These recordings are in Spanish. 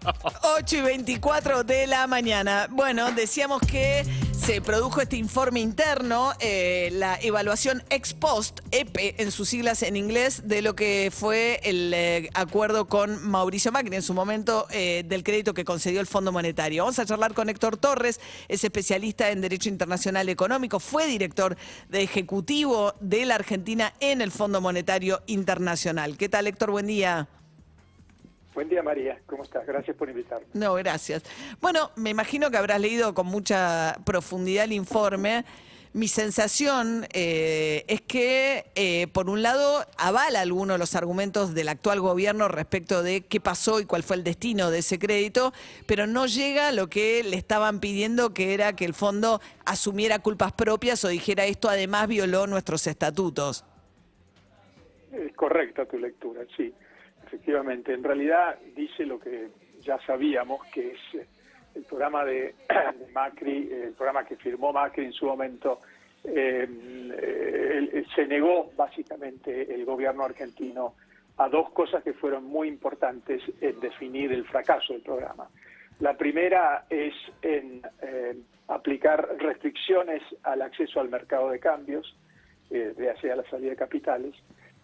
8:24 de la mañana. Bueno, decíamos que se produjo este informe interno, la evaluación ex post, EPE en sus siglas en inglés, de lo que fue el acuerdo con Mauricio Macri en su momento del crédito que concedió el Fondo Monetario. Vamos a charlar con Héctor Torres, es especialista en Derecho Internacional Económico, fue director de Ejecutivo de la Argentina en el Fondo Monetario Internacional. ¿Qué tal, Héctor? Buen día. Buen día, María. ¿Cómo estás? Gracias por invitarme. No, gracias. Bueno, me imagino que habrás leído con mucha profundidad el informe. Mi sensación es que, por un lado, avala algunos de los argumentos del actual gobierno respecto de qué pasó y cuál fue el destino de ese crédito, pero no llega a lo que le estaban pidiendo, que era que el fondo asumiera culpas propias o dijera esto además violó nuestros estatutos. Es correcta tu lectura, sí. Efectivamente, en realidad dice lo que ya sabíamos, que es el programa de Macri, el programa que firmó Macri en su momento. Se negó básicamente el gobierno argentino a dos cosas que fueron muy importantes en definir el fracaso del programa. La primera es en aplicar restricciones al acceso al mercado de cambios, hacia la salida de capitales.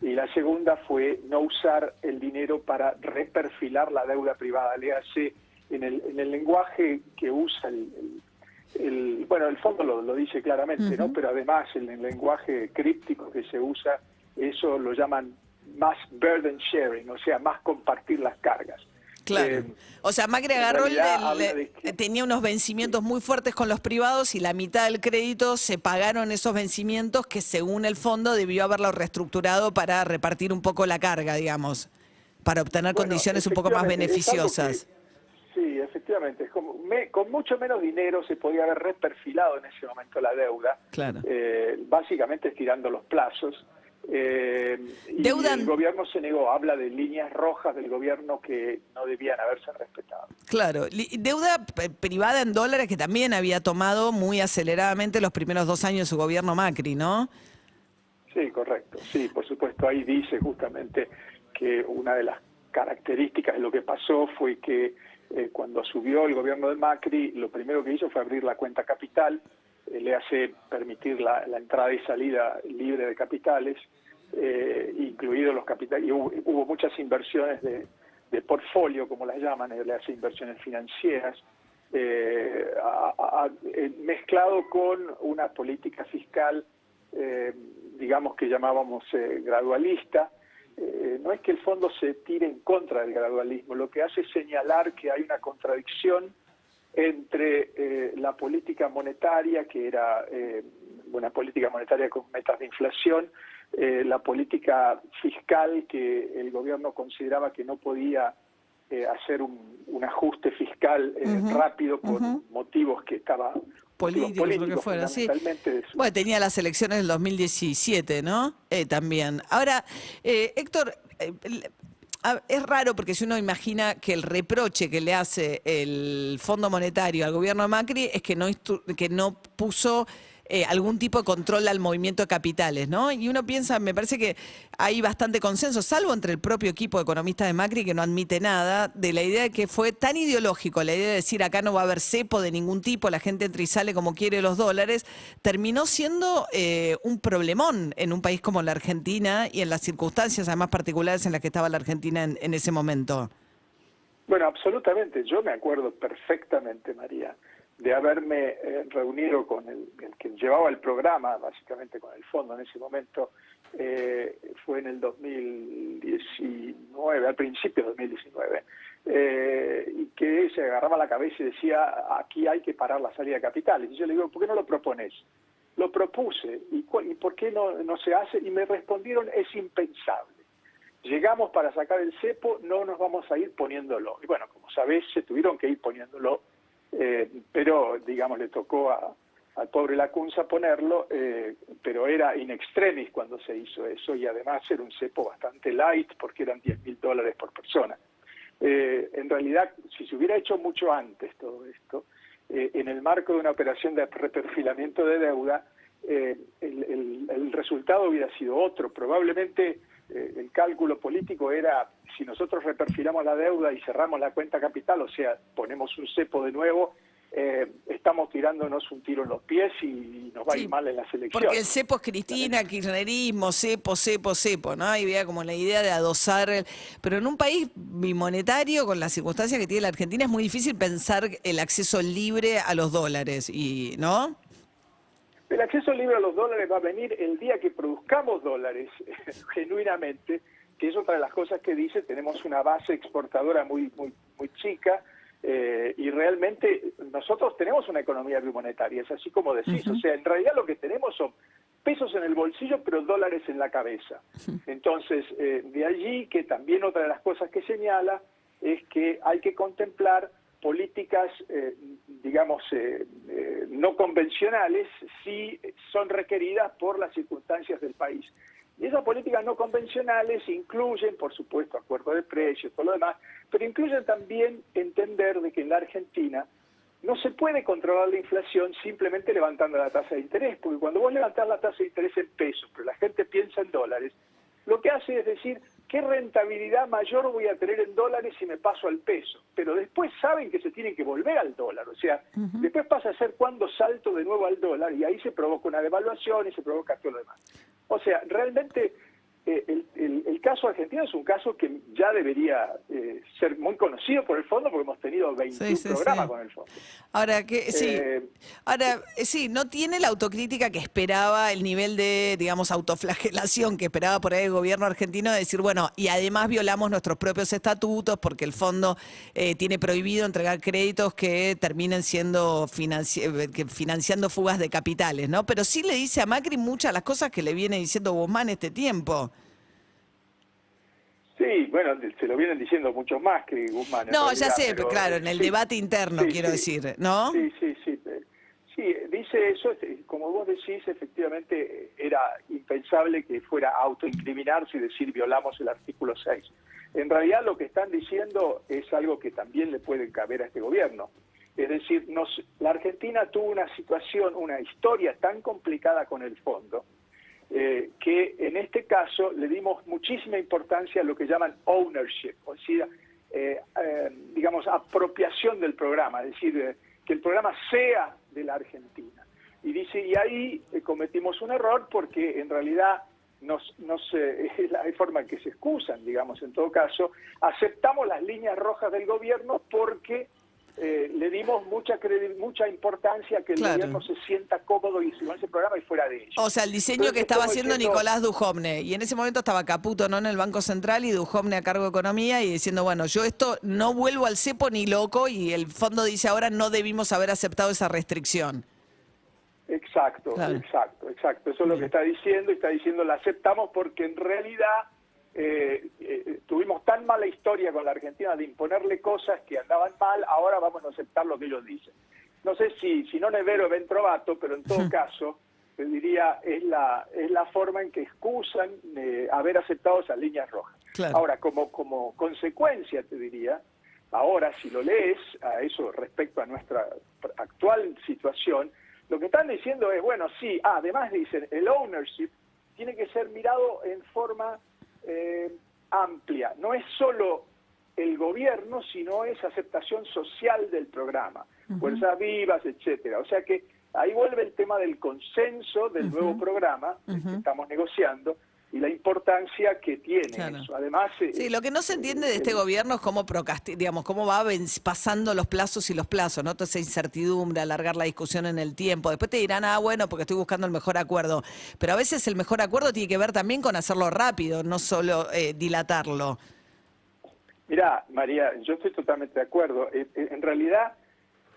Y la segunda fue no usar el dinero para reperfilar la deuda privada. Le hace en el lenguaje que usa bueno, el fondo lo dice claramente, ¿no? Pero además en el lenguaje críptico que se usa, eso lo llaman más burden sharing, o sea, más compartir las cargas. Claro. O sea, Macri agarró, tenía unos vencimientos muy fuertes con los privados y la mitad del crédito se pagaron esos vencimientos que según el fondo debió haberlo reestructurado para repartir un poco la carga, digamos, para obtener condiciones un poco más beneficiosas. Sí, efectivamente. Es como, con mucho menos dinero se podía haber reperfilado en ese momento la deuda, claro. Básicamente estirando los plazos. Y el gobierno se negó, habla de líneas rojas del gobierno que no debían haberse respetado. Claro, deuda privada en dólares que también había tomado muy aceleradamente los primeros 2 años de su gobierno Macri, ¿no? Sí, correcto, sí, por supuesto, ahí dice justamente que una de las características de lo que pasó fue que cuando subió el gobierno de Macri, lo primero que hizo fue abrir la cuenta capital, le hace permitir la entrada y salida libre de capitales, incluidos los capitales, y hubo muchas inversiones de portfolio, como las llaman, le hace inversiones financieras, mezclado con una política fiscal, digamos que llamábamos gradualista. No es que el fondo se tire en contra del gradualismo, lo que hace es señalar que hay una contradicción entre la política monetaria, que era una política monetaria con metas de inflación, la política fiscal, que el gobierno consideraba que no podía hacer un ajuste fiscal rápido por motivos que estaban políticos, lo que fuera, sí. Bueno, tenía las elecciones del 2017, ¿no? También. Ahora, Héctor, es raro porque si uno imagina que el reproche que le hace el Fondo Monetario al gobierno de Macri es que no puso algún tipo de control al movimiento de capitales, ¿no? Y uno piensa, me parece que hay bastante consenso, salvo entre el propio equipo de economistas de Macri, que no admite nada, de la idea de que fue tan ideológico, la idea de decir acá no va a haber cepo de ningún tipo, la gente entra y sale como quiere los dólares, terminó siendo un problemón en un país como la Argentina y en las circunstancias además particulares en las que estaba la Argentina en ese momento. Bueno, absolutamente. Yo me acuerdo perfectamente, María, de haberme reunido con el que llevaba el programa, básicamente con el fondo en ese momento, fue en el 2019, al principio de 2019, y que se agarraba la cabeza y decía, aquí hay que parar la salida de capitales. Y yo le digo, ¿por qué no lo propones? Lo propuse, ¿y por qué no se hace? Y me respondieron, es impensable. Llegamos para sacar el cepo, no nos vamos a ir poniéndolo. Y bueno, como sabés, se tuvieron que ir poniéndolo, pero, digamos, le tocó al pobre Lacunza ponerlo, pero era in extremis cuando se hizo eso, y además era un cepo bastante light, porque eran $10.000 por persona. En realidad, si se hubiera hecho mucho antes todo esto, en el marco de una operación de reperfilamiento de deuda, el resultado hubiera sido otro. Probablemente el cálculo político era, si nosotros reperfilamos la deuda y cerramos la cuenta capital, o sea, ponemos un cepo de nuevo, estamos tirándonos un tiro en los pies y nos va a ir mal en las elecciones. Porque el cepo es Cristina, kirchnerismo, cepo, ¿no? Y había como la idea de adosar. Pero en un país bimonetario, con las circunstancias que tiene la Argentina, es muy difícil pensar el acceso libre a los dólares, ¿no? El acceso libre a los dólares va a venir el día que produzcamos dólares genuinamente, que es otra de las cosas que dice. Tenemos una base exportadora muy chica, y realmente nosotros tenemos una economía bimonetaria, es así como decís. O sea, en realidad lo que tenemos son pesos en el bolsillo, pero dólares en la cabeza. Entonces, de allí que también otra de las cosas que señala es que hay que contemplar políticas, no convencionales, si son requeridas por las circunstancias del país. Y esas políticas no convencionales incluyen, por supuesto, acuerdos de precios, todo lo demás, pero incluyen también entender de que en la Argentina no se puede controlar la inflación simplemente levantando la tasa de interés, porque cuando vos levantás la tasa de interés en pesos, pero la gente piensa en dólares, lo que hace es decir, ¿qué rentabilidad mayor voy a tener en dólares si me paso al peso? Pero después saben que se tienen que volver al dólar, o sea, después pasa a ser cuando salto de nuevo al dólar y ahí se provoca una devaluación y se provoca todo lo demás. O sea, realmente el caso argentino es un caso que ya debería ser muy conocido por el fondo, porque hemos tenido 21 programas con el fondo. Ahora, no tiene la autocrítica que esperaba, el nivel de, digamos, autoflagelación que esperaba por ahí el gobierno argentino, de decir, bueno, y además violamos nuestros propios estatutos porque el fondo tiene prohibido entregar créditos que terminen siendo financiando fugas de capitales, ¿no? Pero sí le dice a Macri muchas de las cosas que le viene diciendo Guzmán este tiempo. Sí, bueno, se lo vienen diciendo muchos más que Guzmán. No, ya sé, pero claro, en el debate interno, quiero decir, ¿no? Sí, dice eso, como vos decís, efectivamente era impensable que fuera a autoincriminarse y decir violamos el artículo 6. En realidad lo que están diciendo es algo que también le puede caber a este gobierno. Es decir, la Argentina tuvo una situación, una historia tan complicada con el fondo, que en este caso le dimos muchísima importancia a lo que llaman ownership, o sea, apropiación del programa, es decir, que el programa sea de la Argentina. Y dice, y ahí cometimos un error porque en realidad es la forma en que se excusan, digamos, en todo caso, aceptamos las líneas rojas del gobierno porque le dimos mucha importancia a que el gobierno se sienta cómodo y con ese programa y fuera de ello. O sea, el diseño que estaba haciendo Nicolás Dujovne, y en ese momento estaba Caputo, ¿no?, en el Banco Central, y Dujovne a cargo de Economía, y diciendo, bueno, yo esto no vuelvo al cepo ni loco, y el fondo dice ahora no debimos haber aceptado esa restricción. Exacto. Eso es lo que está diciendo, y está diciendo la aceptamos porque en realidad tuvimos tan mala historia con la Argentina de imponerle cosas que andaban mal, ahora vamos a aceptar lo que ellos dicen. No sé si non è vero ben trovato, pero en todo caso, te diría, es la forma en que excusan haber aceptado esas líneas rojas. Claro. Ahora, como consecuencia, te diría, ahora si lo lees a eso respecto a nuestra actual situación, lo que están diciendo es, bueno, sí, además dicen, el ownership tiene que ser mirado en forma amplia, no es solo el gobierno, sino es aceptación social del programa, fuerzas vivas, etcétera. O sea que ahí vuelve el tema del consenso del nuevo programa que estamos negociando y la importancia que tiene eso. Además, sí, lo que no se entiende de este gobierno es cómo cómo va pasando los plazos y los plazos, ¿no? Toda esa incertidumbre, alargar la discusión en el tiempo. Después te dirán, bueno, porque estoy buscando el mejor acuerdo. Pero a veces el mejor acuerdo tiene que ver también con hacerlo rápido, no solo dilatarlo. Mirá, María, yo estoy totalmente de acuerdo. En realidad,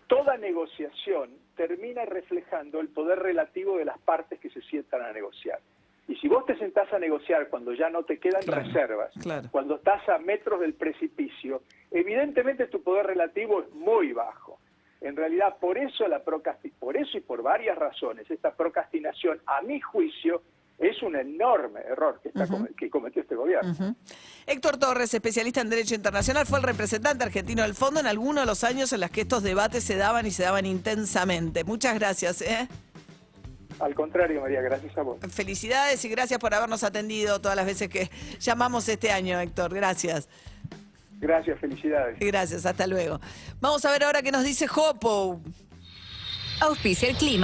toda negociación termina reflejando el poder relativo de las partes que se sientan a negociar. Y si vos te sentás a negociar cuando ya no te quedan reservas, cuando estás a metros del precipicio, evidentemente tu poder relativo es muy bajo. En realidad, por eso y por varias razones, esta procrastinación, a mi juicio, es un enorme error que cometió este gobierno. Héctor Torres, especialista en Derecho Internacional, fue el representante argentino del Fondo en algunos de los años en los que estos debates se daban intensamente. Muchas gracias. Al contrario, María, gracias a vos. Felicidades y gracias por habernos atendido todas las veces que llamamos este año, Héctor. Gracias. Gracias, felicidades. Gracias, hasta luego. Vamos a ver ahora qué nos dice Jopo. Auspicia el clima.